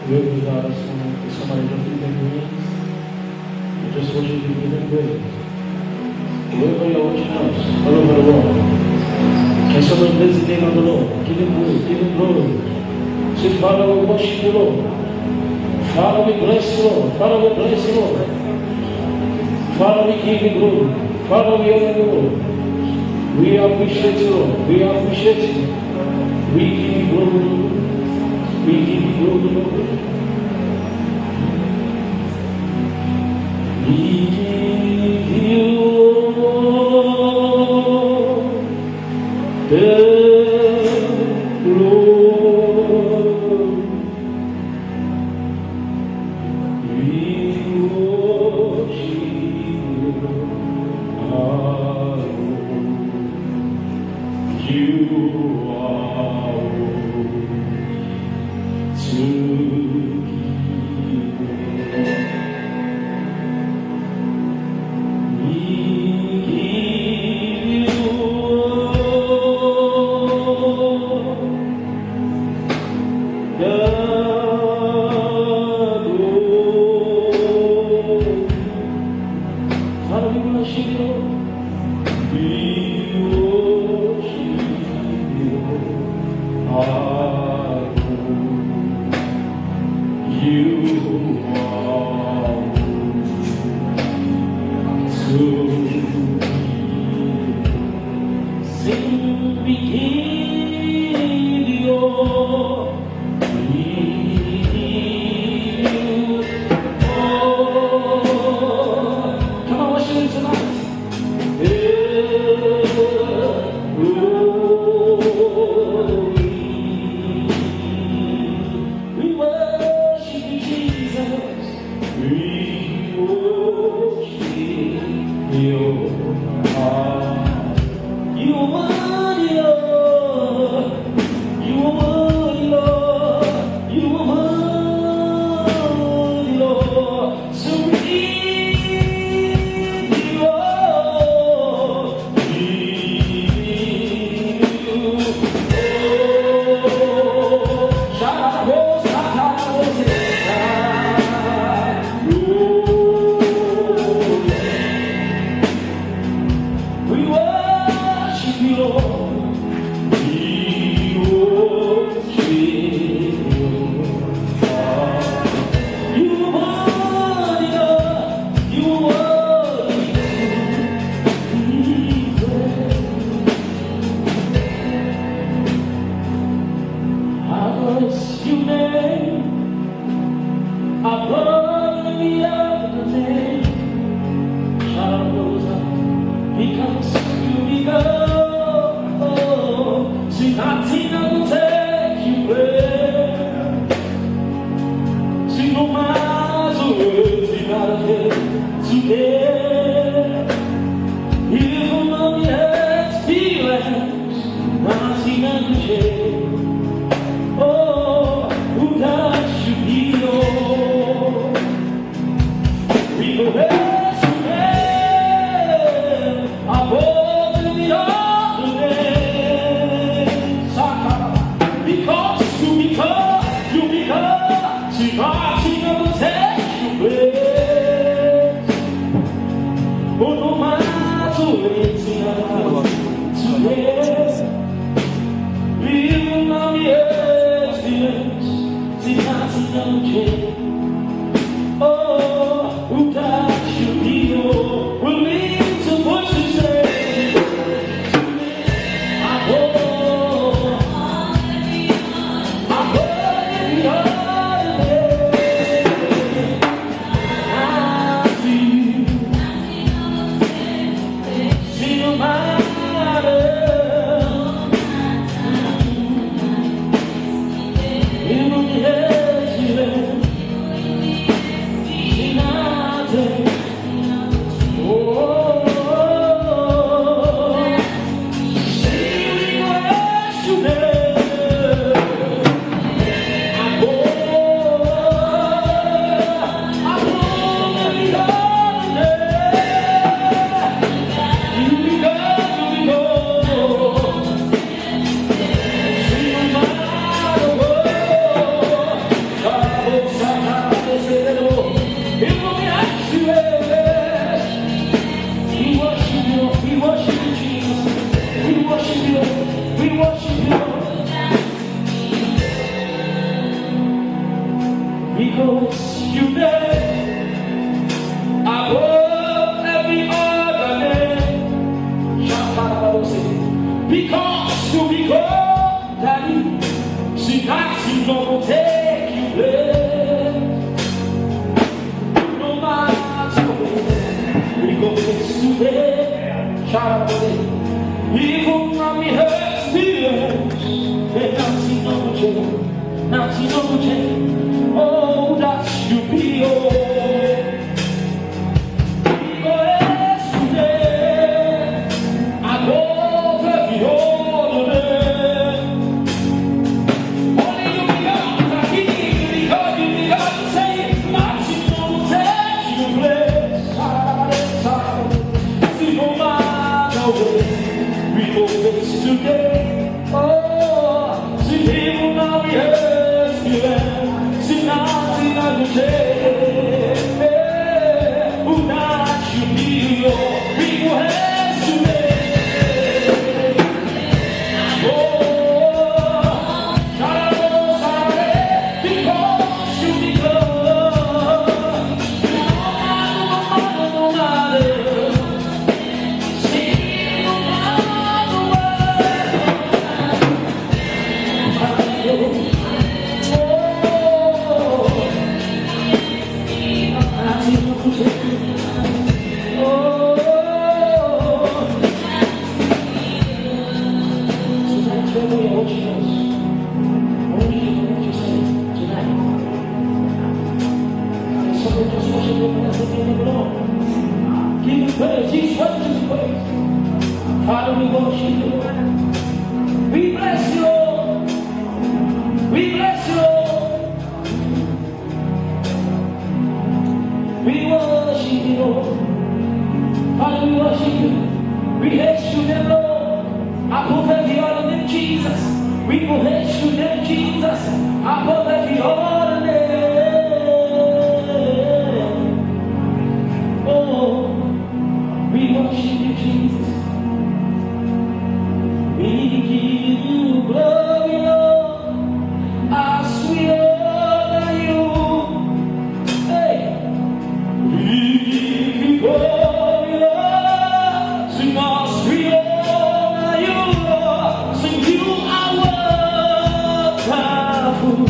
Will with us, somebody just lift their hands. I just want you to give them praise. Wherever you're watching us, all over the world. Can someone bless the name of the Lord? Give him praise, give him glory. Say, Father, we worship you, Lord. Father, we bless you, Lord. Father, we bless you, Lord. Father, we give you glory. Father, we honor you, Lord. We appreciate you, Lord. We appreciate you. We give you glory. We give you glory, Lord. We give you the glory. We worship you, our Lord. You are you your name above the other name. Because you go, see nothing will take you there. See no matter what, see not a thing today. Even though you experience nothing will change. Oh, who does you heal? We go there. Oh, who does you heal? Will lead to what you say. I hope every other day. I see no matter. Even because you name above every other name. Because you become daddy, see nothing no take you there. No matter what, we go face to face. Shout out to them. Even when we hurt still, there's nothing no change, nothing no change. Oh, that you be oh. Today, oh, see people now we have see nothing I can say. Who not you be your people have today. Oh, sorry, because you be good. No matter. Give him praise, he's worthy to be praised. Father, we worship you. We bless you, Lord. We bless you, Lord. We worship you, Lord. Father, we worship you. We hate you, them, Lord. Above every other name, Jesus. We will hate you, them, Jesus. Above every other name. Oh, we worship you, Jesus. We give you glory, Lord, as we honor you. Hey, we give you glory, Lord, sing as we honor you, Lord. Sing you are wonderful.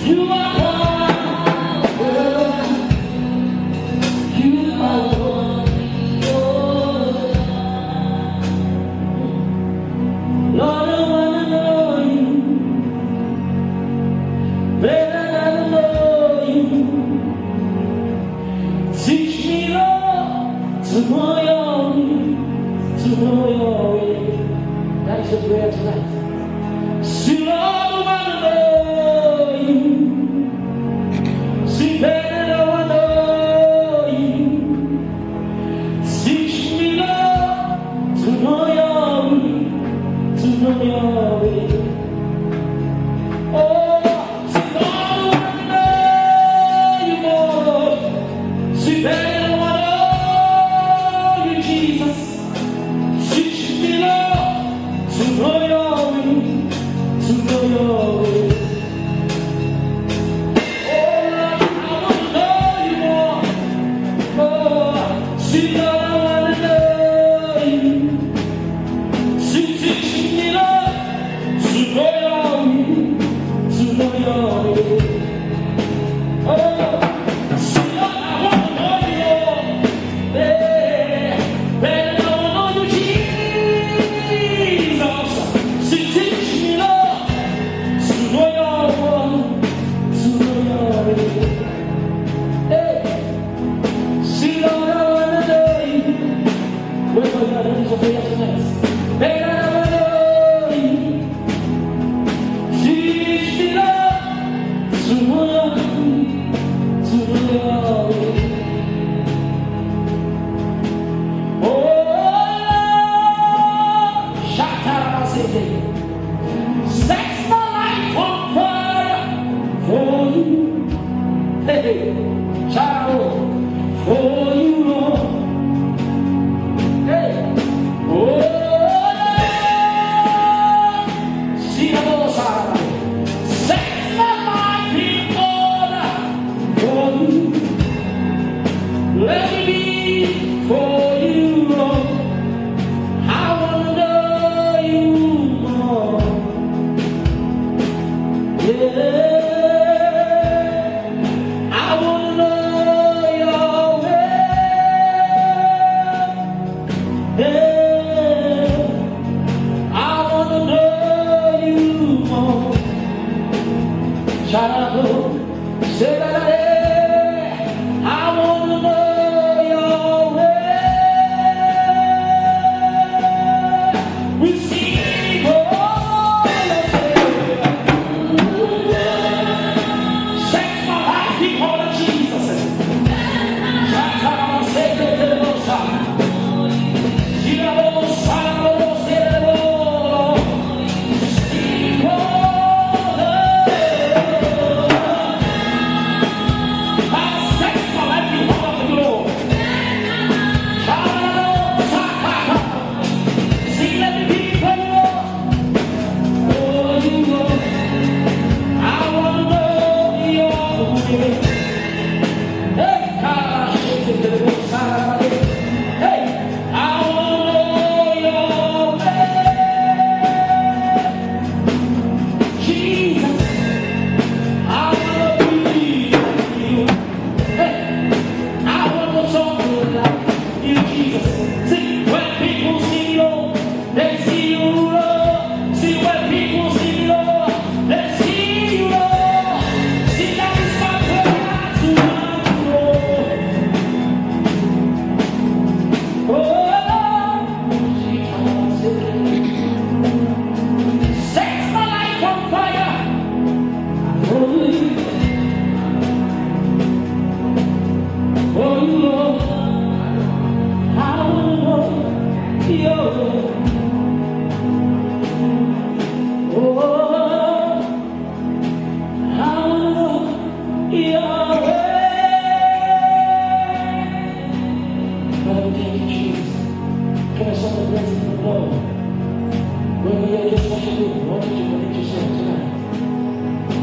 You are wonderful. You are wonderful. Lord, I wanna know you better than I know you. Teach me, Lord, to know your will, to know your way. That is the prayer tonight. See, Lord, I wanna know you. See, better I wanna know you. Teach me, Lord, to know your will, to know your way. Oh, see, Lord, I wanna know you more. See, better I wanna know you, Jesus. Teach me, Lord, to know your will, to know your way. Oh, Lord, I wanna know you more. Oh, see, Lord, I wanna know you. See, teach me, Lord, to know your will, to know your way. Oh, see, Lord, I wanna know you more. Yeah, better I wanna know you, Jesus. See, teach me, Lord, to know your will, to know your way. Hey, see, Lord, I wanna know you. Wait for your hands up here tonight. Better I wanna know you. Teach me, Lord, to know your will, to know your way. Oh, Shakarabasete. Set my life on fire for you. Hey, child, for you, Lord. Hey, oh, see the Lord. Set my life in order for you. Let me be for you, Lord. I wanna know you more. Yeah, I wanna know your way. Yeah, I wanna know you more. Shalabo, say that I wanna know your way. We sing, oh, set my life in order, Jesus. Shakarabasete, say that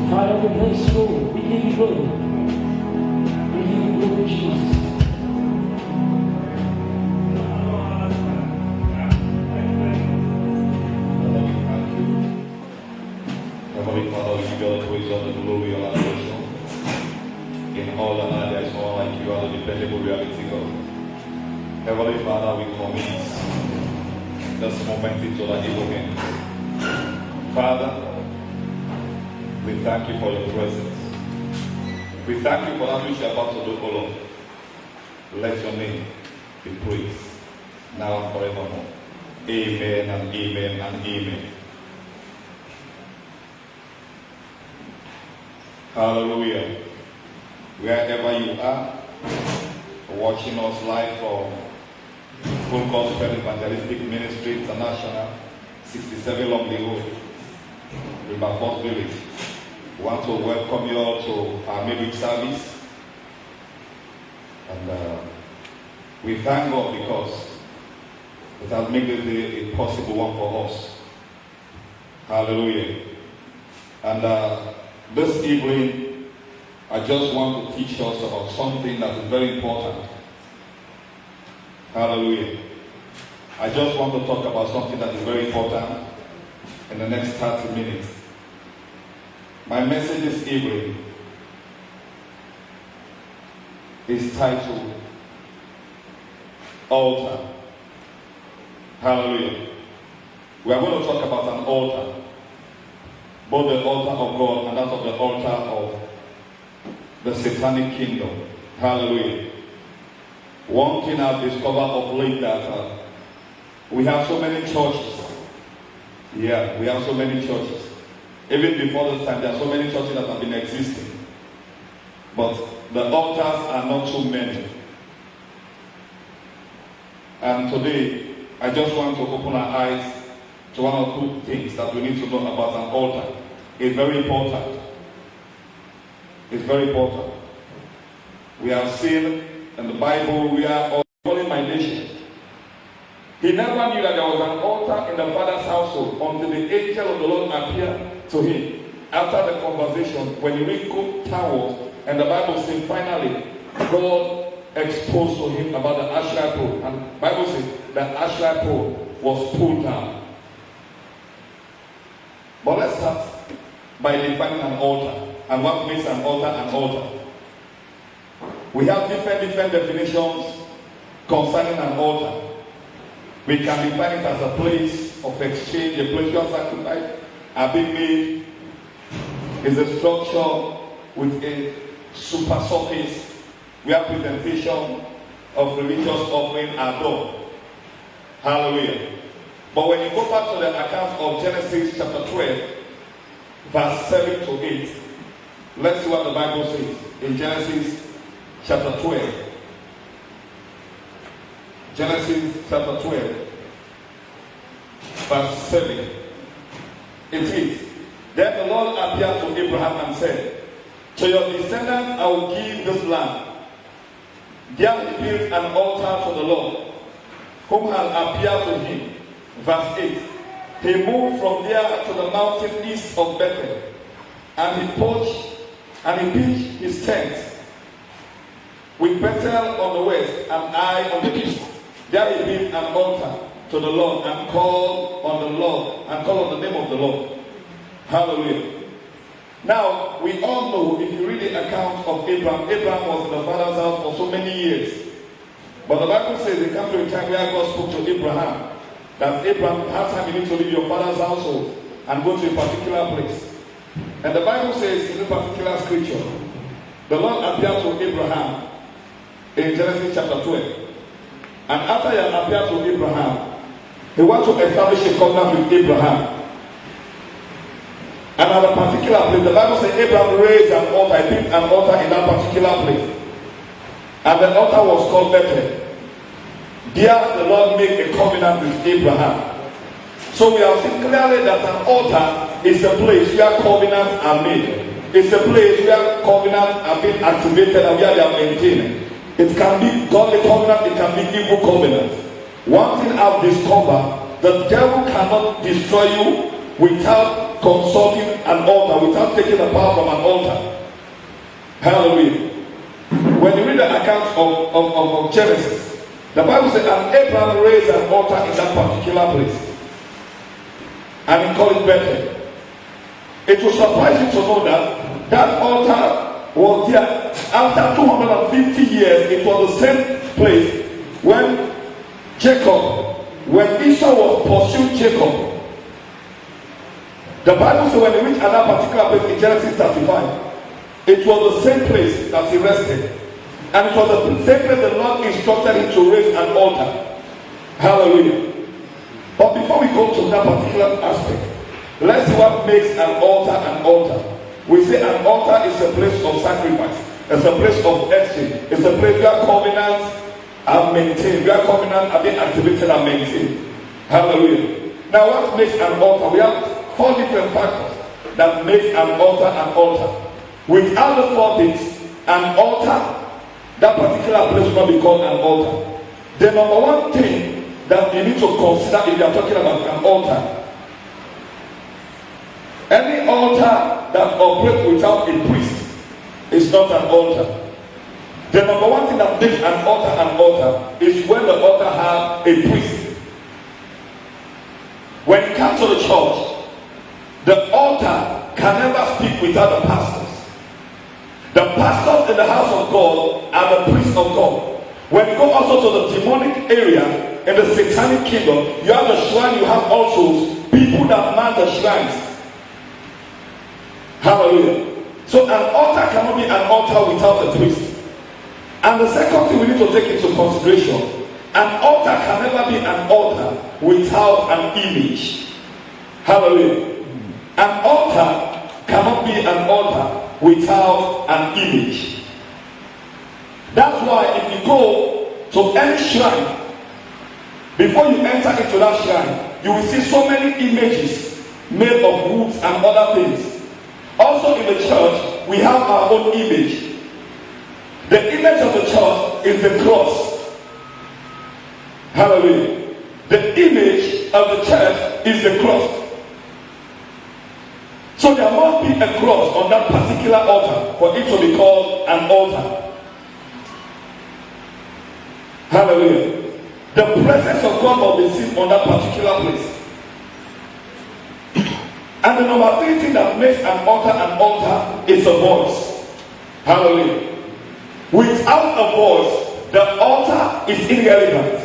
Father, we bless you. We give you glory. We give you glory, Jesus. Heavenly Father, we give you all the praise, all the glory, all the worship. In all the earth, there is no one like you, are the dependable reality God. Heavenly Father, we commit this moment into the evil hands. Father, we thank you for your presence. We thank you for that which you are about to do, O Lord. Let your name be praised, now and forevermore. Amen and amen and amen. Hallelujah. Wherever you are, watching us live from Full Gospel Evangelistic Ministry International, 67 Longley Road, Riverford Village. We want to welcome you all to our midweek service. And we thank God because it has made this day a possible one for us. Hallelujah. And this evening, I just want to teach us about something that is very important. Hallelujah. I just want to talk about something that is very important in the next 30 minutes. My message this evening is titled Altar. Hallelujah. We are going to talk about an altar, both the altar of God and that of the altar of the satanic kingdom. Hallelujah. One thing I've discovered of late that we have so many churches. Yeah, we have so many churches. Even before this time, there are so many churches that have been existing. But the altars are not too many. And today, I just want to open our eyes to one or two things that we need to know about an altar. It's very important. It's very important. We have seen in the Bible, we are all following my nation. He never knew that there was an altar in the father's household until the angel of the Lord appeared to him. After the conversation, when he wrinkled towels, and the Bible says finally, God exposed to him about the Asherah pole. And the Bible says that Asherah pole was pulled down. But let's start by defining an altar and what makes an altar an altar. We have different definitions concerning an altar. We can define it as a place of exchange, a place where sacrifice are being made. Is a structure with a super surface where presentation of religious offering are done. Hallelujah. But when you go back to the account of Genesis chapter 12, verse 7 to 8, let's see what the Bible says in Genesis chapter 12. Genesis chapter 12, verse 7. It says, then the Lord appeared to Abraham and said, to your descendants I will give this land. There he built an altar to the Lord, whom had appeared to him. Verse 8. He moved from there to the mountain east of Bethel, and he pitched his tent with Bethel on the west and Ai on the east. There he built an altar to the Lord and called on the name of the Lord. Hallelujah. Now, we all know, if you read the account of Abraham was in the father's house for so many years. But the Bible says there comes to a time where God spoke to Abraham, that Abraham, at time you need to leave your father's household and go to a particular place. And the Bible says in a particular scripture, the Lord appeared to Abraham in Genesis chapter 12. And after he had appeared to Abraham, he wants to establish a covenant with Abraham. And at a particular place, the Bible says Abraham raised an altar, he built an altar in that particular place. And the altar was called Bethel. There the Lord made a covenant with Abraham. So we have seen clearly that an altar is a place where covenants are made. It's a place where covenants are being activated and where they are maintained. It can be godly covenant, it can be evil covenant. One thing I've discovered, the devil cannot destroy you without consulting an altar, without taking the power from an altar. Hallelujah. When you read the account of Genesis, the Bible says, and Abraham raised an altar in that particular place. And he called it Bethel. It will surprise you to know that that altar was there. After 250 years, it was the same place when Esau was pursuing Jacob. The Bible says when he reached another particular place in Genesis 35, it was the same place that he rested. And it was the same place the Lord instructed him to raise an altar. Hallelujah. But before we go to that particular aspect, let's see what makes an altar an altar. We say an altar is a place of sacrifice. It's a place of exchange. It's a place where covenants are maintained. Where covenants are being activated and maintained. Hallelujah. Now what makes an altar? We have 4 different factors that make an altar an altar. Without the 4 things, an altar, that particular place will not be called an altar. The number 1 thing that you need to consider if you are talking about an altar, any altar that operates without a priest is not an altar. The number 1 thing that makes an altar is when the altar has a priest. When you come to the church, the altar can never speak without the pastors. The pastors in the house of God are the priests of God. When you go also to the demonic area in the satanic kingdom, you have the shrine, you have also people that man the shrines. Hallelujah. So an altar cannot be an altar without a priest. And the second thing we need to take into consideration, an altar can never be an altar without an image. Hallelujah. An altar cannot be an altar without an image. That's why if you go to any shrine, before you enter into that shrine, you will see so many images made of woods and other things. Also in the church, we have our own image. The image of the church is the cross. Hallelujah. The image of the church is the cross. So there must be a cross on that particular altar for it to be called an altar. Hallelujah. The presence of God must be seen on that particular place. And the number 3 thing that makes an altar is a voice. Hallelujah. Without a voice, the altar is irrelevant.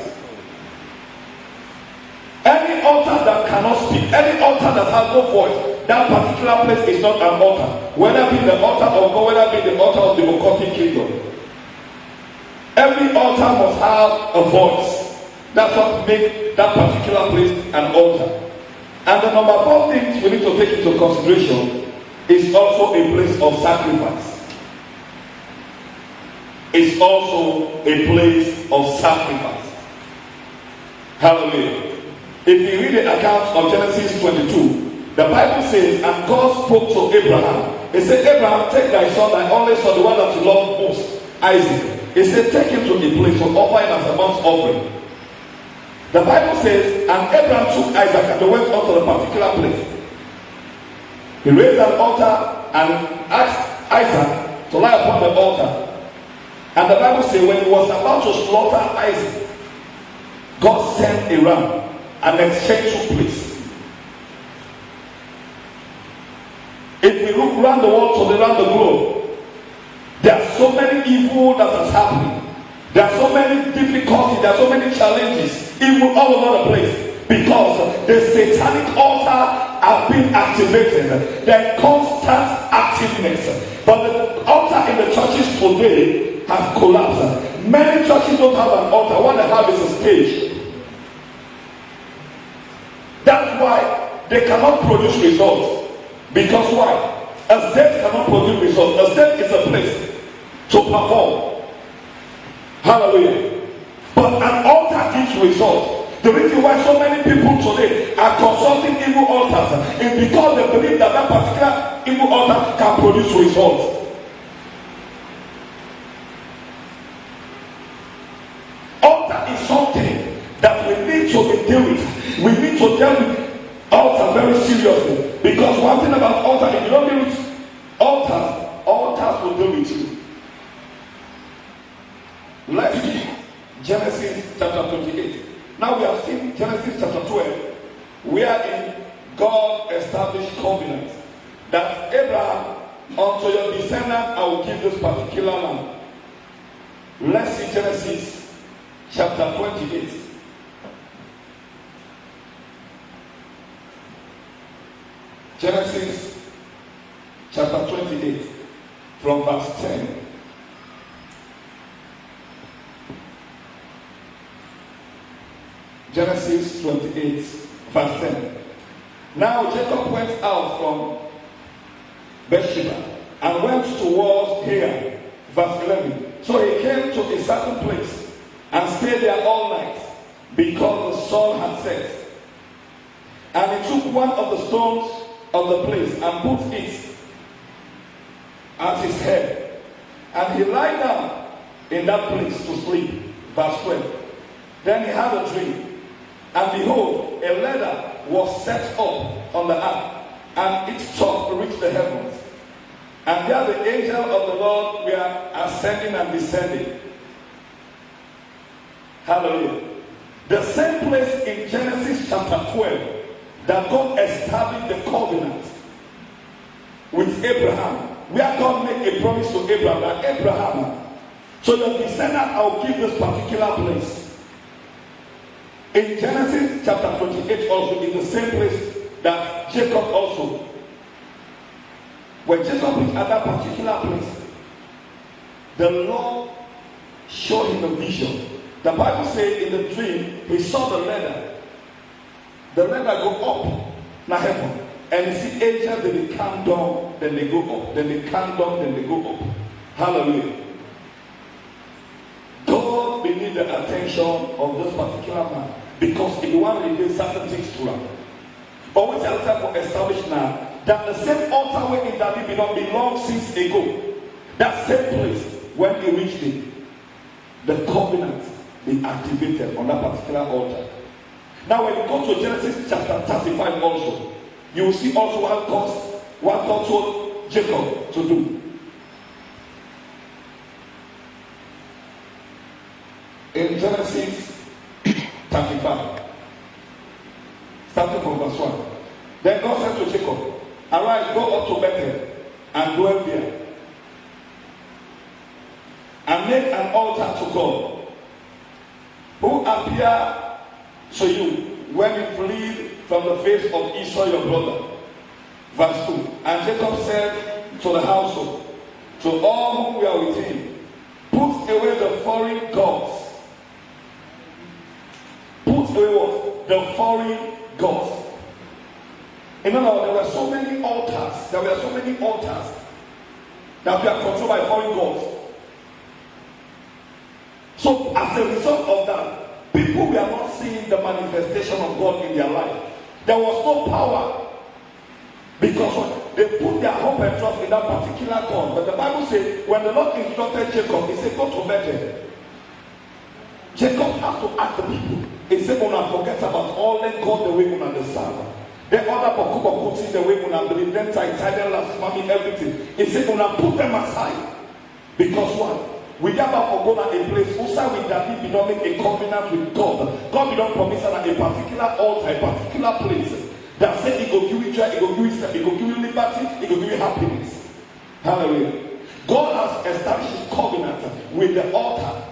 Any altar that cannot speak, any altar that has no voice, that particular place is not an altar. Whether it be the altar of God, whether it be the altar of the occultic kingdom. Every altar must have a voice. That's what makes that particular place an altar. And the number 4 things we need to take into consideration is also a place of sacrifice. It's also a place of sacrifice. Hallelujah. If you read the account of Genesis 22, the Bible says, and God spoke to Abraham. He said, Abraham, take thy son, thy only son, the one that you love most, Isaac. He said, take him to a place to offer him as a burnt offering. The Bible says, and Abraham took Isaac and they went on to the particular place. He raised an altar and asked Isaac to lie upon the altar. And the Bible says, when he was about to slaughter Isaac, God sent a ram. An exchange took place. If we look around the world, around the globe, there are so many evil that is happening. There are so many difficulties, there are so many challenges, evil all over the place. Because the satanic altar are being activated. They're constant activeness. But the altar in the churches today has collapsed. Many churches don't have an altar. What they have is a stage. That's why they cannot produce results. Because why? A state cannot produce results. A state is a place to perform. Hallelujah. But an altar gives results. The reason why so many people today are consulting evil altars is because they believe that that particular evil altar can produce results. Altar is something that we need to deal with. We need to deal with altar very seriously. Because one thing about altar, if you don't deal with altars, altars will deal with you. Let's see Genesis chapter 28. Now we have seen Genesis chapter 12, wherein God established covenant that Abraham, unto your descendants I will give this particular land. Let's see Genesis chapter 28. Genesis chapter 28 from verse 10. Genesis 28 verse 10. Now Jacob went out from Beersheba and went towards here. Verse 11. So he came to a certain place and stayed there all night because the sun had set. And he took one of the stones of the place and put it at his head. And he lay down in that place to sleep. Verse 12. Then he had a dream. And behold, a ladder was set up on the ark, and its top reached the heavens. And there the angel of the Lord were ascending and descending. Hallelujah. The same place in Genesis chapter 12 that God established the covenant with Abraham, where God made a promise to Abraham that Abraham, so your descendant I will give this particular place. In Genesis chapter 28 also is the same place that Jacob also. When Jacob is at that particular place, the Lord showed him a vision. The Bible says in the dream, he saw the ladder. The ladder go up na heaven. And you see angels, then they come down, then they go up. Then they come down, then they go up. Hallelujah. God will need the attention of this particular man because he want to reveal certain things to him. But we tell them to establish now that the same altar where in David belonged since ago, that same place when he reached it, the covenant be activated on that particular altar. Now when you go to Genesis chapter 35 also, you will see also what God told Jacob to do. In Genesis 35, starting from verse 1. Then God said to Jacob, arise, go up to Bethel and dwell there, and make an altar to God, who appeared to you when you fled from the face of Esau your brother. Verse 2. And Jacob said to the household, to all who were with him, put away the foreign gods. Put away what? The foreign gods. In other words, there were so many altars. There were so many altars that were controlled by foreign gods. So as a result of that, people were not seeing the manifestation of God in their life. There was no power because they put their hope and trust in that particular God. But the Bible says when the Lord instructed Jacob, he said, go to Bethel. Jacob has to ask the people. He said, "Una forget about all let God the way una deserve. The other boku see the way una believe. Then title last mommy everything." He said, "Una put them aside because what? We never forgot at a place. Also, with David, we don't make a covenant with God. God, we don't promise that a particular altar, a particular place that said He will give you joy, He will give you self, He will give you liberty, He will give you happiness." Hallelujah. God has established His covenant with the altar.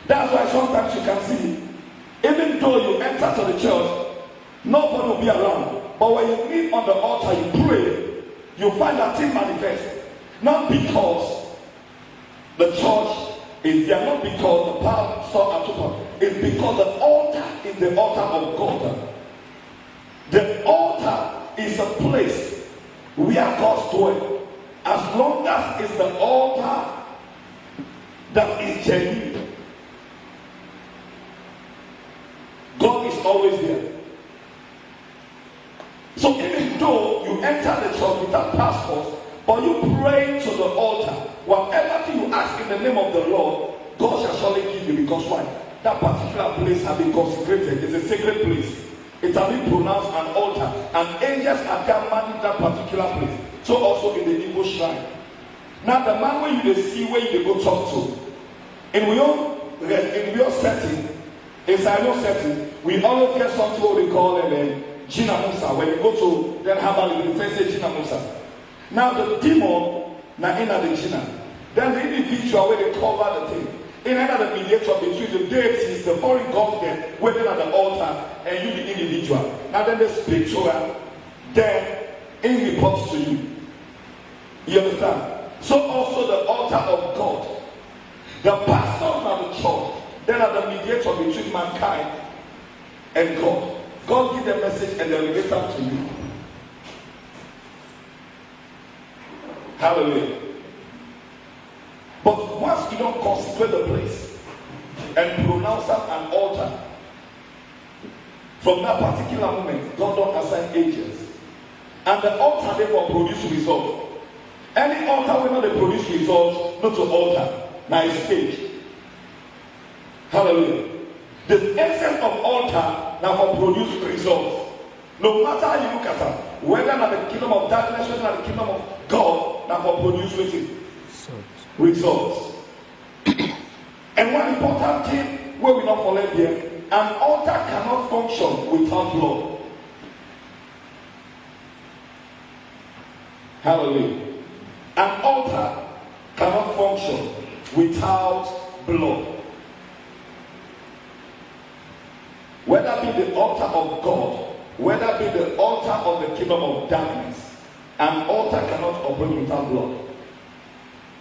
That's why sometimes you can see, even though you enter to the church, nobody will be around. But when you meet on the altar, you pray, you find that thing manifest. Not because the church is there, not because the pastor and so. It's because the altar is the altar of God. The altar is a place where God dwells. As long as it's the altar that is genuine, God is always there. So even though you enter the church without passports, but you pray to the altar, whatever thing you ask in the name of the Lord, God shall surely give you. Because why? That particular place has been consecrated. It's a sacred place. It has been pronounced an altar, and angels have come managing that particular place. So also in the evil shrine. Now the man where you see where you go talk to, in your setting, in our setting, we always get something what we call Gina Musa. When you go to then Habal, you say Gina Musa. Now the demon, now in the Gina. Then the individual where they cover the thing. In another mediator between the deities, the foreign gods there, waiting at the altar, and you the individual. Now then they speak to her, then it reports to you. You understand? So also the altar of God. The pastors of the church, then are the mediator between mankind and God. God gives the message and they relate up to you. Hallelujah. But once you don't consecrate the place and pronounce out an altar, from that particular moment, God don't assign angels. And the altar therefore produce results. Any altar will not produce results, not to altar. Now it's stage. Hallelujah. The essence of altar now for produce results. No matter how you look at it, whether not the kingdom of darkness, whether not the kingdom of God, now for produce results. And one important thing where we not follow here, an altar cannot function without blood. Hallelujah. An altar cannot function without blood. Whether be the altar of God, whether be the altar of the kingdom of darkness, an altar cannot operate without blood.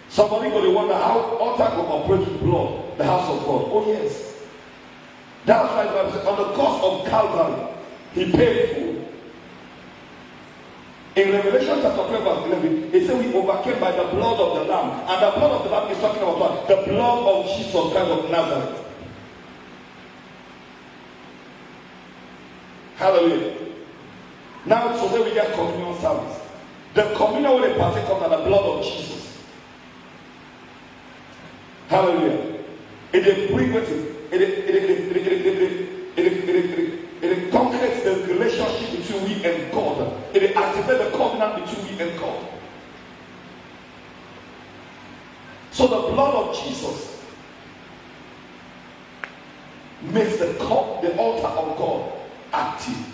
Somebody going to wonder how altar will operate with blood, the house of God. Oh yes. That's why God said on the cross of Calvary, he paid full. In Revelation chapter 12 verse 11, it says we overcame by the blood of the Lamb. And the blood of the Lamb is talking about what? The blood of Jesus Christ of Nazareth. Hallelujah. Now today we get communion service. The communion will partake of the blood of Jesus. Hallelujah. It brings with it concretes the relationship between we and God. It activates the covenant between we and God. So the blood of Jesus makes the altar of God active.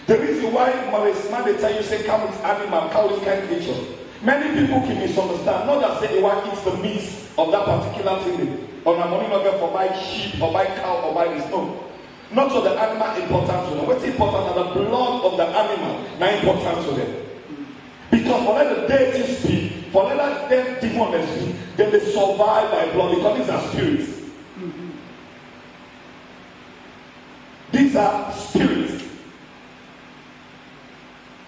The reason why Marisman they tell you say come with animal, cow this kind of creature. Many people can misunderstand. Not that say they want to eat the meat of that particular thing. On a money market for buy sheep or buy cow or buy this. No. Not so the animal important to them. What's important is the blood of the animal not important to them. Because for let the deity speak, for let them demons speak, then they survive by blood because these are spirits. These are spirits.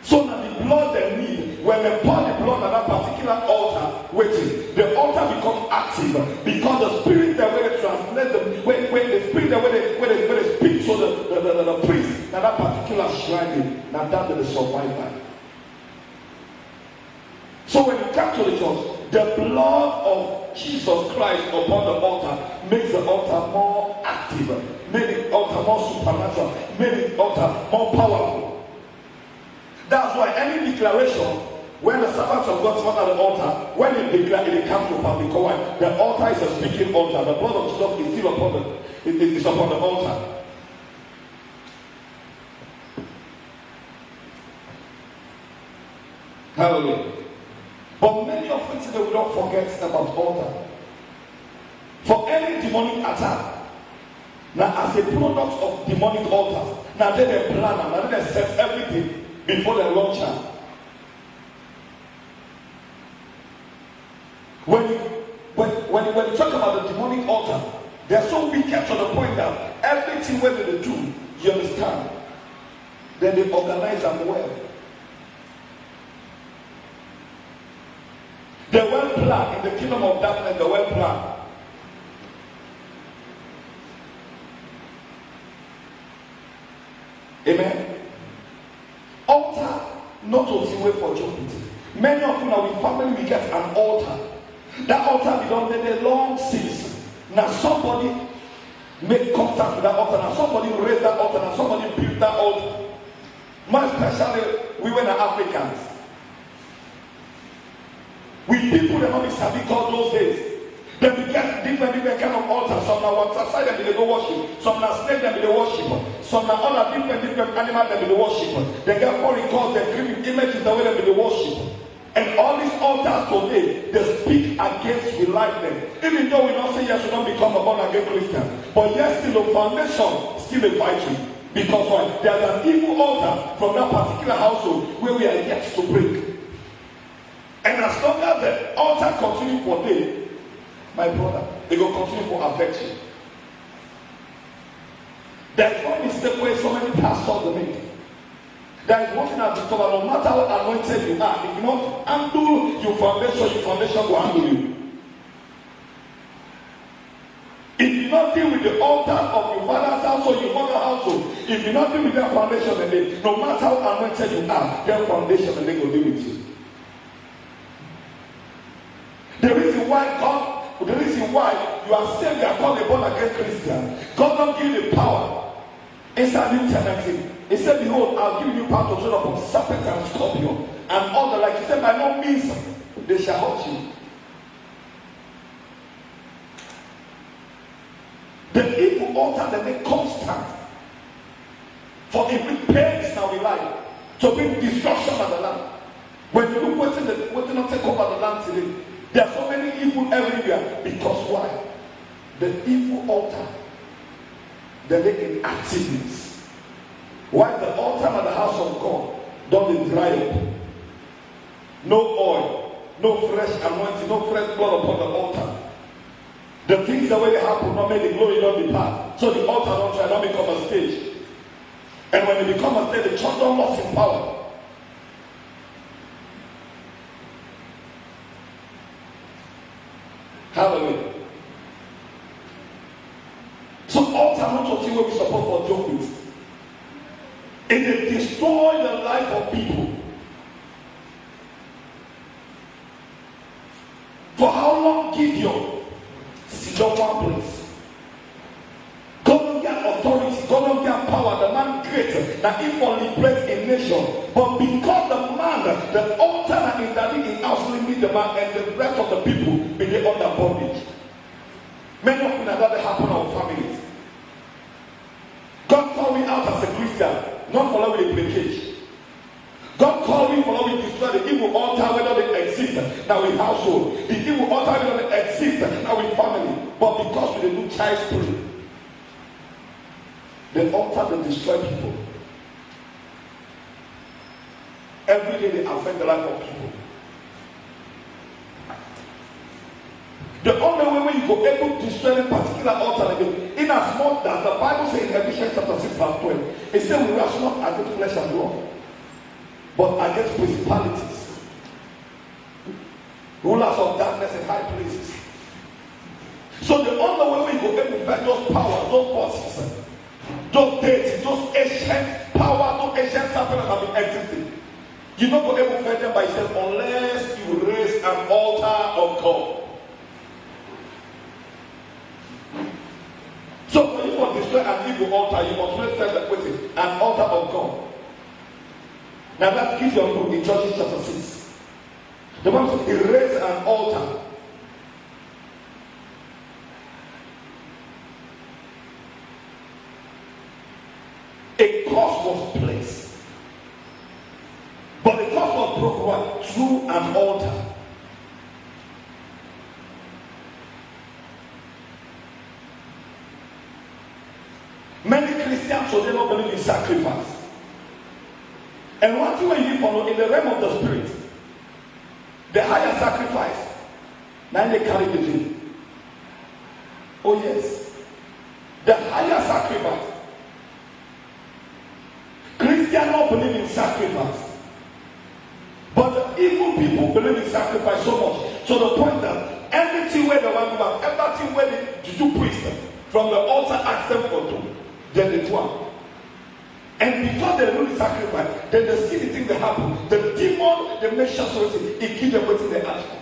So now the blood they need, when they pour the blood on that particular altar, waiting, the altar becomes active because the spirit that way they translate them, when the spirit that way they speak to the priest, now that particular shrine, now that they survive by. So when you come to the church, the blood of Jesus Christ upon the altar makes the altar more active, makes the altar more supernatural, makes the altar more powerful. That's why any declaration, when the servants of God stand at the altar, when they declare it comes to pass, because the altar is a speaking altar. The blood of Jesus is still upon the altar. Hallelujah. But many of us today we don't forget about altar. For any demonic attack, now as a product of demonic altars, now they plan and now they set everything before the launcher. When you talk about the demonic altar, they are so wicked to the point that everything where they do, you understand, then they organize them well. The well plan in the kingdom of darkness, the well plan. Amen. Altar, not only wait for Jupiter. Many of you now in family we get an altar. That altar belongs in a long season. Now somebody make contact with that altar. Now somebody raise that altar. Now somebody build that altar. More especially we were the Africans. We people that not be savvy God those days. Then we get different kind of altars. Some now one side them they go worship. Some now stay them they worship. Some are other different animals that they worship. They get foreign gods, they create images the way that they worship. And all these altars today, they speak against we like them. Even though we don't say yes, we don't become a born again Christian. But yes, still the foundation, still a victory. Because why? There's an evil altar from that particular household where we are yet to break. And as long as the altar continues for day, my brother, they will continue for affection. There's one mistake where so many pastors make. There is one thing I've discovered: no matter how anointed you are, if you not handle your foundation will handle you. If you not deal with the altar of your father's household, your mother's household, if you not deal with their foundation, then no matter how anointed you are, their foundation and they will deal with you. The reason why you are saved, you are called a born again Christian. God don't give you the power. Inside New Testament, He said, "Behold, I'll give you power to tread upon serpents and scorpions and all the like." He said, "By no means they shall hurt you." The evil altar that they constant for every pains now in life to bring destruction of the land. When you look what's not take over the land today, there are so many evil everywhere. Because why? The evil altar, they make inactiveness. Why the altar of the house of God don't dry up? No oil, no fresh anointing, no fresh blood upon the altar. The things the way they happen not make the glory don't depart. So the altar don't try, don't become a stage. And when they become a stage, the church don't lost in power. Hallelujah. So altar not something where we support for joke with. And they destroy the life of people. For how long Gideon sit on one place? God don't get authority, God don't get power. The man great that if only bless a nation. But because the man, the altar that is that in house limit the man and the rest of the people be under bondage. Many of you know that happen in our families. God called me out as a Christian, not following the placation. God called me for we destroy the evil altar whether they exist now in household. The evil altar whether they exist now in family. But because we do child's play, the altar will destroy people. Every day they affect the life of people. The only way you go able to destroy a particular altar again, in as much that the Bible says in Ephesians chapter 6 verse 12, it says we wrestle not against flesh and blood, but against principalities, rulers of darkness in high places. So the only way we go able to fight those powers, those forces, those deities, those ancient power, those ancient serpents that have been existing, you're not going to able to fight them by yourself unless you raise an altar of God. So for you to destroy an evil altar, you must first set the question, an altar of God. Now that gives you a book in Judges chapter 6. The Bible says he raised an altar. A curse was placed. But the curse was broken through an altar. Many Christians today don't believe in sacrifice. And one thing when you follow in the realm of the spirit, the higher sacrifice, now they carry the dream. Oh yes, the higher sacrifice. Christians don't believe in sacrifice, but the evil people believe in sacrifice so much to the point that everything where the one back, everything where the Juju priest from the altar asked them for do, then they do it. And because they do the sacrifice, then they see the thing that happen. The demon, they make sure so it keeps them waiting the action.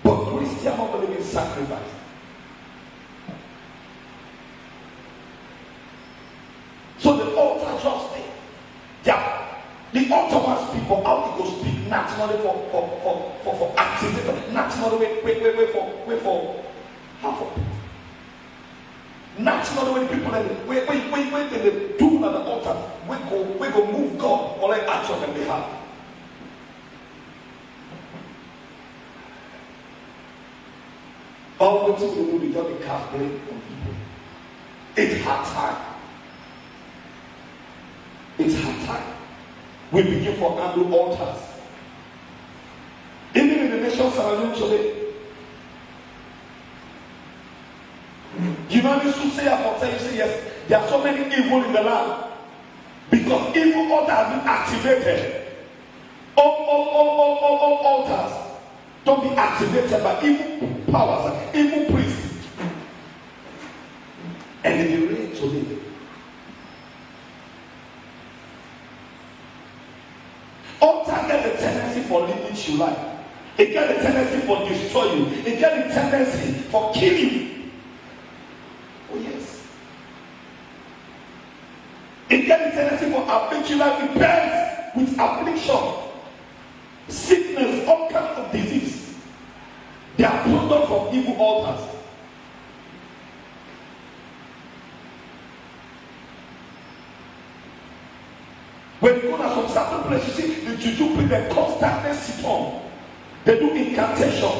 But Christians don't believe in sacrifice. So the altar just there. Yeah. The altar wants people out to go speak, not only for activism, not only wait for Half of it. Nothing other way people when they do at the altar, we go move God or like act on their behalf. All the things we do, we got the cast blame on people. It's hard time. It's hard time. We begin for handle altars. Even in the nations surrounding today, you know this to say about you say yes, there are so many evil in the land because evil altars have been activated. All altars don't be activated by evil powers, evil priests, and they reign today. Altar get the tendency for limit you life. It get the tendency for destroy you. It get the tendency for killing you. Oh yes. It get the tendency for affliction like repairs with affliction, sickness, all kinds of disease. They are product from evil altars. When you go to some certain places, you see the juju people they constantly sit on. They do incantation.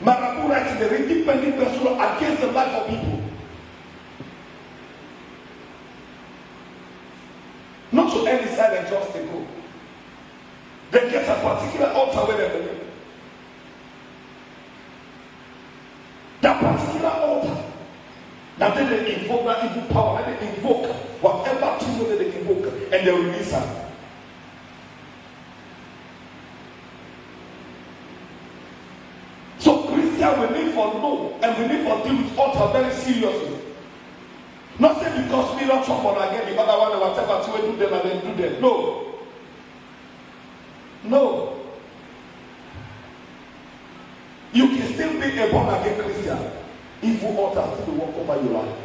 Marabu writes in the independent person against the life of people. Not to any side and just to go. They get a particular altar where they believe. That particular altar. Now then they invoke that evil power, and they invoke whatever thing that they invoke, and they release her. So Christians we need for know and we need for deal with altar very seriously. Not say because we don't talk on again the other one whatever to do them and then do them. No. No. You can still be a born again Christian. Evil altars still walk over your life.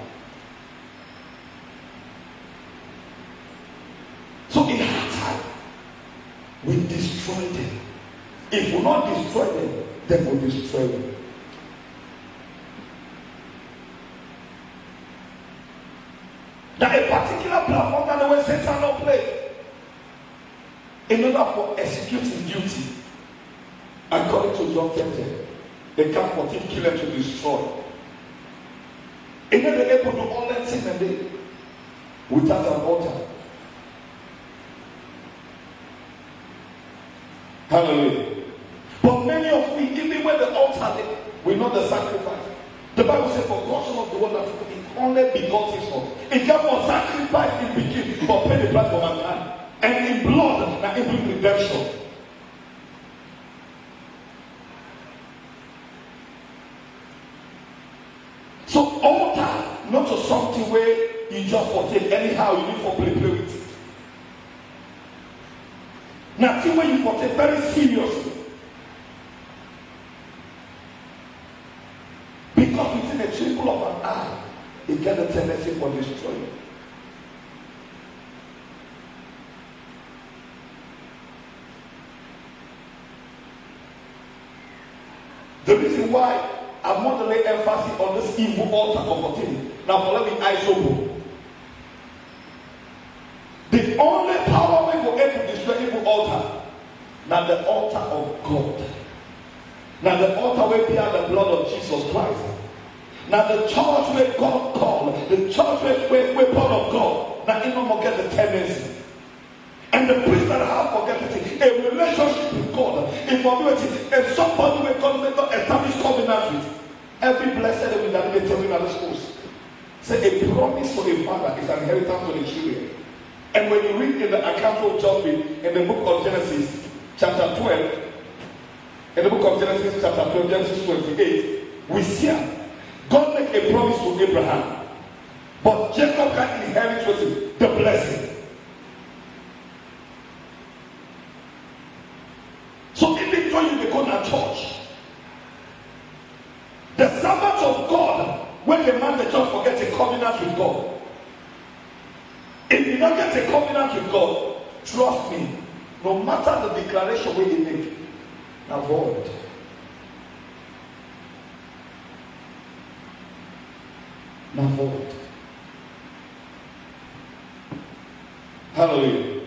So in our time, we destroy them. If we not destroy them, then we'll destroy them. Now a particular platform that the way Satan not play in order for executing duty, according to John 10, they come for thief, kill, and to destroy. And then they're able to all that sin and they without an altar. Hallelujah. But many of we, even when the altar, we know the sacrifice. The Bible says, for God so loved the world that he only begot his son. It came for sacrifice in beginning for pay the price for mankind. And in blood, that it brings redemption. So altar, not just something where you just for take anyhow, you need for play with it. Now, see when you for take very seriously. Because within a twinkle of an eye, it gets a tendency for destroying. The reason why I want to lay emphasis on this evil altar of thing. Now, for let me eyes open. The only power we will able to destroy evil altar, now the altar of God. Now the altar will be the blood of Jesus Christ. Now the church where God called, the church where part of God. Now you don't get the tendency. And the priest that have forget it, a relationship with God, if somebody with God may not establish covenant with, every blessed will that they tell me in the schools. Say a promise to a father is an inheritance to the children. And when you read in the account of Joshua in the book of Genesis, chapter 12, in the book of Genesis, chapter 12, Genesis 28, we see God make a promise to Abraham, but Jacob can inherit with him the blessing. So even when you go to church, the servants of God, when the man the church forgets a covenant with God, if you don't get a covenant with God, trust me, no matter the declaration we make, avoid. Now forward. Hallelujah.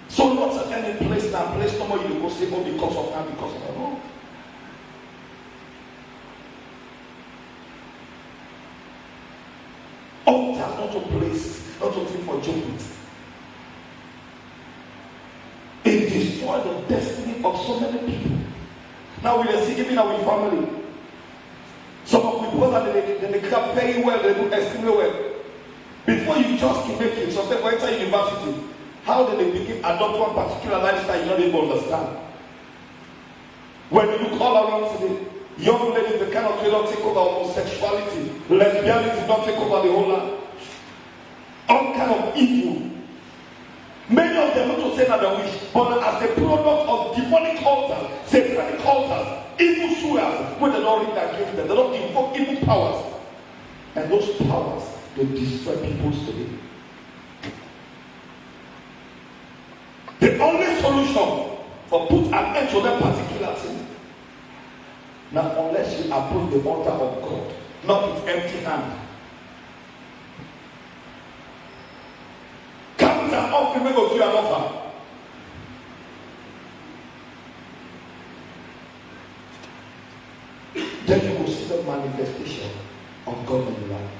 So not at any place now, place no more you go say, oh, because of that, because of that. No. Altar not a place, not a thing for joking. It destroyed the destiny of so many people. Now we are seeing even our family. Some of the people that they can very well, they do extremely well. Before you just keep making something for enter university, how did they begin adopt one particular lifestyle you don't even understand? When you look all around today, young ladies, the kind of they don't take over homosexuality, lesbianism don't take over the whole land. All kind of evil. Many of them not to say that they wish, but as a product of demonic altars, satanic altars, evil swears, when they don't read against them, they don't invoke evil powers. And those powers, they destroy people today. The only solution for put an end to that particular thing. Now, unless you approach the altar of God, not with empty hand. Come with an offering, we go give an offer. Then you will see the manifestation of God in your life.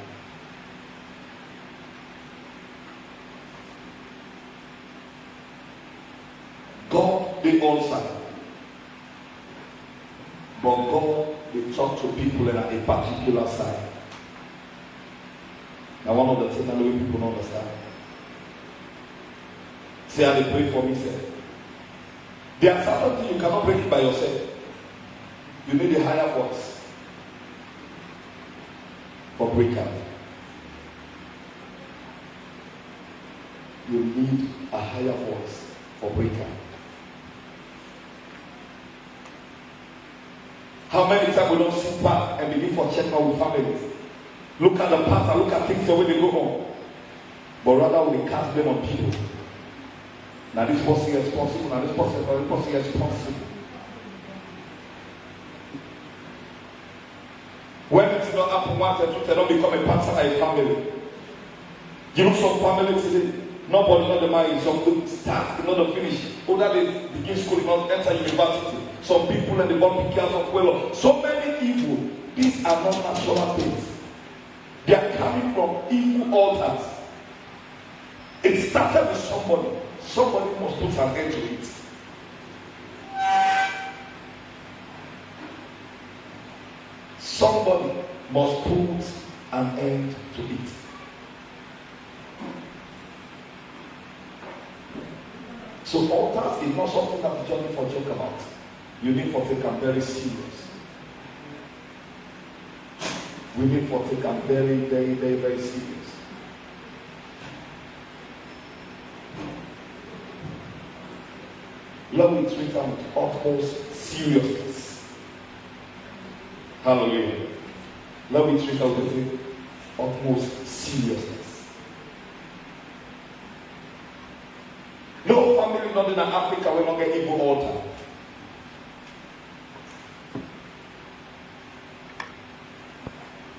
God, they answer. But God, they talk to people in a particular side. Now, one of the things that many people don't understand. Say, how they pray for me, sir. There are certain things you cannot break it by yourself. You need a higher voice for breakout. You need a higher voice for breakout. How many times we don't sit back and begin for check out with families? Look at the past and look at things the way they go on. But rather we cast them on people. Now this person is responsible, now this person is responsible. When it's not happen once and two, they don't become a part of a family. You know some families today, nobody know the mind, some good start, they know the finish. Other they begin school, they not enter university. Some people and the born because of well. So many evil. These are not natural things. They are coming from evil altars. It started with somebody. Somebody must put an end to it. Somebody must put an end to it. So altars is not something that you just for joke about. You need for take them very serious. We need for take them very, very, very, very serious. Let me treat them with utmost seriousness. Hallelujah. Let me treat them with utmost seriousness. No family not in Africa will not get evil altar.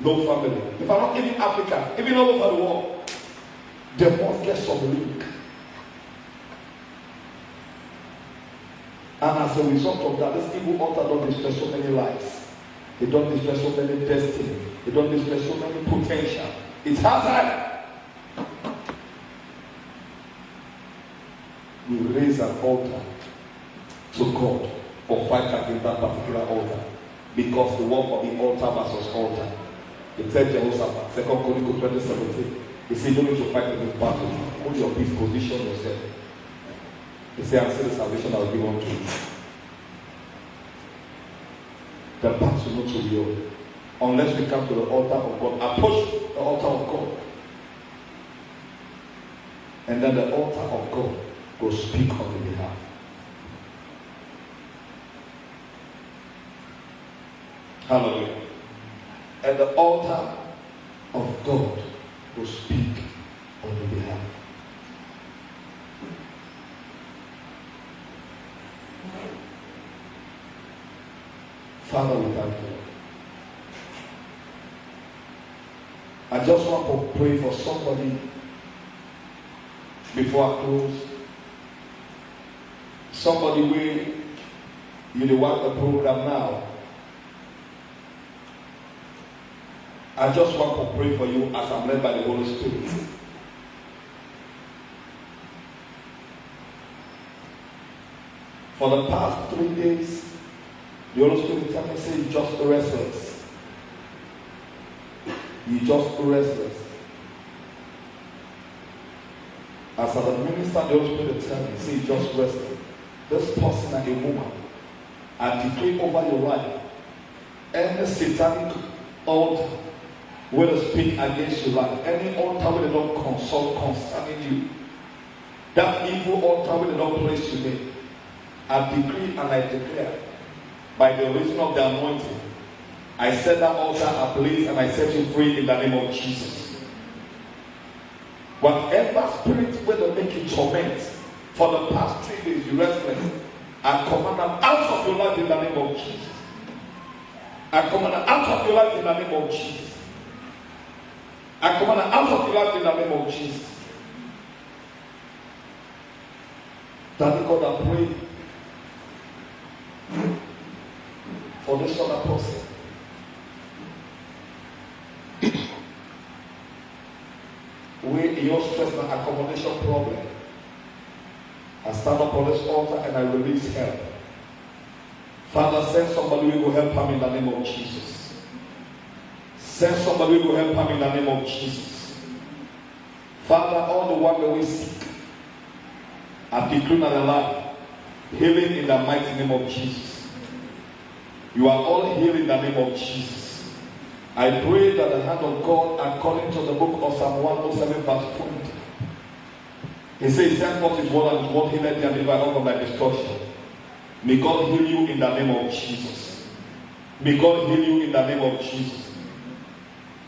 No family. If I'm not even Africa, even all over the world, they must get some link. And as a result of that, this evil altar don't destroy so many lives. It don't destroy so many destiny. It don't destroy so many potential. It's hard time. We raise an altar to God for fight against that particular altar. Because the war for the altar versus altar. It said Jehoshaphat, 2 Chronicles 20:17. He said, you don't need to fight in this battle. Hold your peace, position yourself. He said, and see the salvation I will give unto you. The battle not to be over. Unless we come to the altar of God. Approach the altar of God. And then the altar of God will speak on your behalf. Hallelujah. And the altar of God will speak on your behalf. Father, we thank you. I just want to pray for somebody before I close. Somebody where you want the program now. I just want to pray for you as I'm led by the Holy Spirit. For the past 3 days, the Holy Spirit tell me, say, just restless. You just restless. As a minister, the Holy Spirit tell me, say, just restless. This person and a woman, I decree over your life, any satanic altar will speak against your life, any altar will not consult concerning you, that evil altar will not place you in. I decree and I declare, by the reason of the anointing, I set that altar ablaze and I set you free in the name of Jesus. Whatever spirit will make you torment for the past 3 days, you restless, I command them out of your life in the name of Jesus. I command them out of your life in the name of Jesus. I command them out of your life in the name of Jesus. Daddy God, I pray for this other person. We in your stress and accommodation problem, I stand up on this altar and I release help. Father, send somebody who will help him in the name of Jesus. Send somebody who will help him in the name of Jesus. Father, all the one that we seek, I decree in their life, healing in the mighty name of Jesus. You are all healed in the name of Jesus. I pray that the hand of God, according to the book of Psalm 107 verse 20, he says, send forth his word and his word healed thee and deliver all from thy destruction. May God heal you in the name of Jesus. May God heal you in the name of Jesus.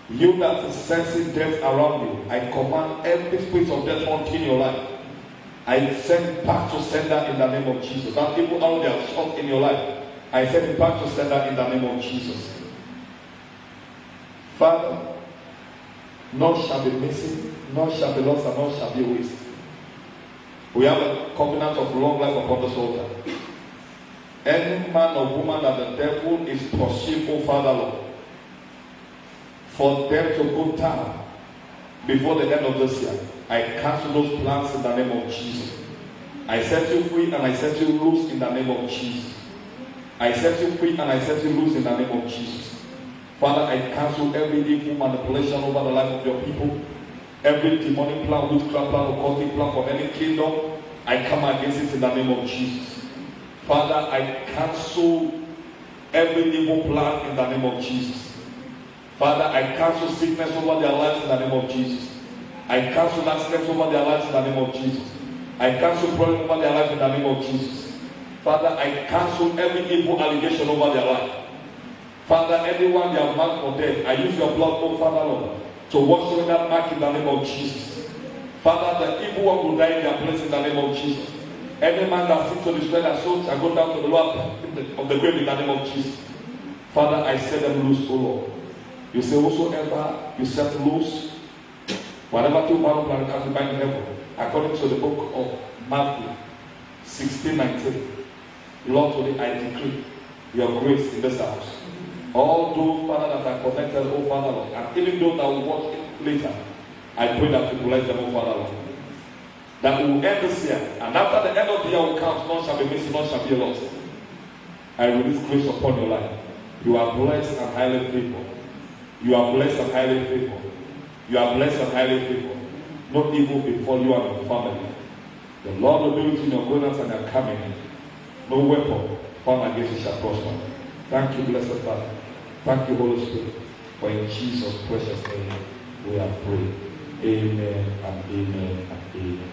You that is sensing death around you, I command every spirit of death haunting your life, I send back to sender in the name of Jesus. That people out there shot in your life, I send it back to sender in the name of Jesus. Father, none shall be missing, none shall be lost, and none shall be wasted. We have a covenant of long life upon this altar. Any man or woman that the devil is pursuing, oh Father Lord, for them to go down before the end of this year, I cancel those plans in the name of Jesus. I set you free and I set you loose in the name of Jesus. I set you free and I set you loose in the name of Jesus. Father, I cancel every evil manipulation over the life of your people. Every demonic plan, witchcraft plan, occultic plan from any kingdom, I come against it in the name of Jesus. Father, I cancel every evil plan in the name of Jesus. Father, I cancel sickness over their lives in the name of Jesus. I cancel accidents over their lives in the name of Jesus. I cancel problem over their life in the name of Jesus. Father, I cancel every evil allegation over their life. Father, anyone they have marked for death, I use your blood, oh Father Lord, to wash away that mark in the name of Jesus. Father, the evil one will die in their place in the name of Jesus. Every man that seeks to destroy their soul shall go down to the lower part of the grave in the name of Jesus. Father, I set them loose, O Lord. You say, whosoever you set loose, whatever two man plan can be bind in heaven, according to the book of Matthew 16:19. Lord, today I decree your grace in this house. All those, Father, that are connected, oh Father Lord, and even those that will watch it later, I pray that you bless them, oh Father Lord. That we will end this year, and after the end of the year will come, none shall be missing, none shall be lost. I release grace upon your life. You are blessed and highly favored. You are blessed and highly favored. You are blessed and highly favored. No evil befall you and your family. The Lord will be with you in your going out and your coming in. No weapon formed against you shall prosper. Thank you, blessed Father. Thank you, Holy Spirit. For in Jesus' precious name we have prayed. Amen and amen and amen.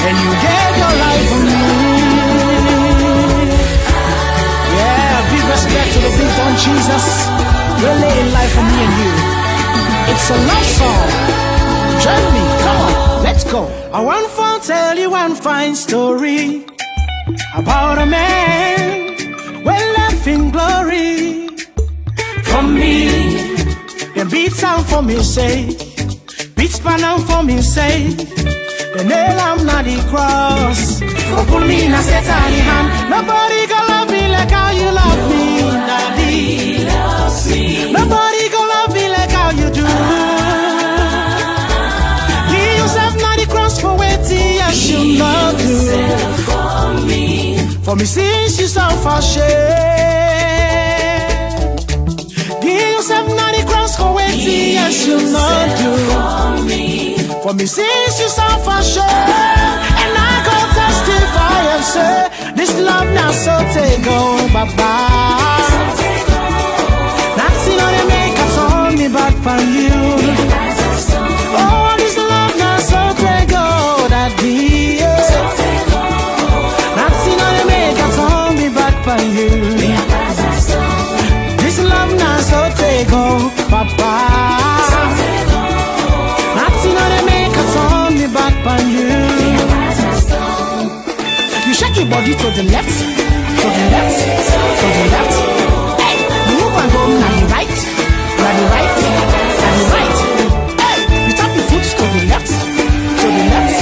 And you get and Jesus, we're laying life for me and you. It's a love song. Join me, come on, let's go. I want to tell you one fine story about a man well left in glory. For me, the beats down for me say, beats down for me say, the nail I'm not the cross. Put me in a set on your hand. Nobody gonna love me like how you love me, Daddy. Nobody gonna love me like how you do. Give yourself not the cross for waiting, yes you not do. For me since you suffer shame. Give yourself not the cross for waiting, yes you not do. For me since you suffer shame. And I go testify and say, this love now so take over, bye. Nothing on the make us hold me back from you. Oh, this love now so take over, Daddy. Nothing on the make us hold me back from you. This love now so take over, Papa. Nothing on the make us hold me back from you. You shake your body to the left, to the left, to the left. Hey, you move and go now the right, now the right, now the right. Hey, you tap your foot to the left, to the left,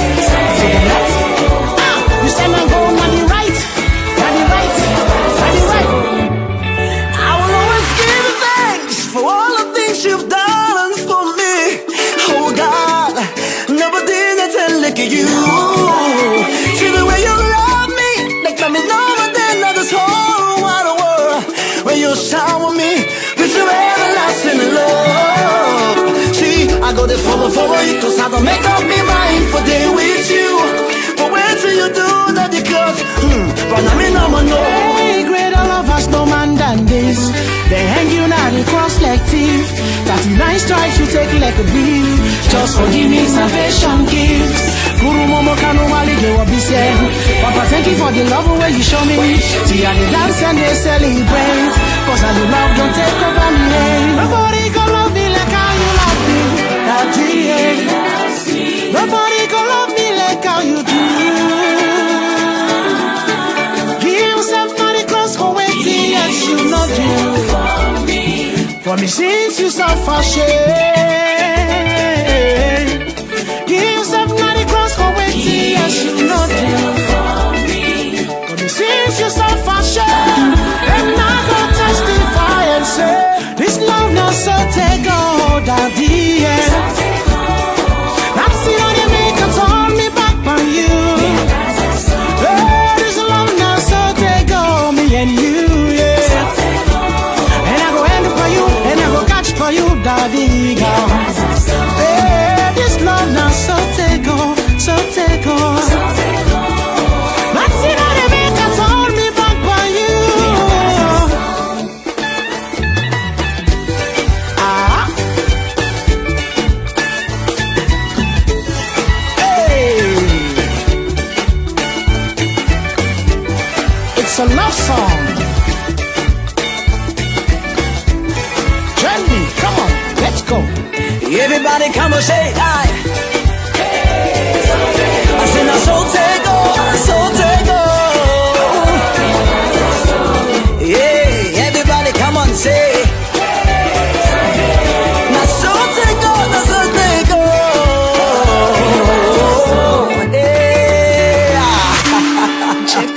to the left. Ah, you stand and go now the right, now the right, now the right. I will always give you thanks for all the things you've done for me. Oh God, never did I tell look at you. See the way you love me, like me know more than others whole wide world. When you shower me with your everlasting love. See, I go there for you, cause I don't make up my mind for day with you. But wait till you do that because, but I mean I'm a no. Hey, greater love has no man than this. They hang you now, they cross like teeth. 39 stripes you take like a beef. Just forgive me, salvation gift. Guru Momo Kano Wali Gewa Bise. Papa, thank you for the love way you show me. See how they dance and they celebrate. Cause I love don't take over me. Nobody gonna love me like how you love me. Daddy, nobody gonna love me like how you do. Give yourself money close for waiting, yes you know do. For me since you suffer shame. Give yourself money close for waiting, yes you know do. For me since you suffer shame. And I go testify and say, this love not so take hold of the end. That's the only make can turn me back on you. This love not so take hold me and you, yeah. And I go end for you, and I go catch for you, Daddy, girl. This love now so take hold, so take hold. That's the only make can turn me back on you. It's a love song. Join me, come on, let's go. Everybody come and say aye. I said I so take over, so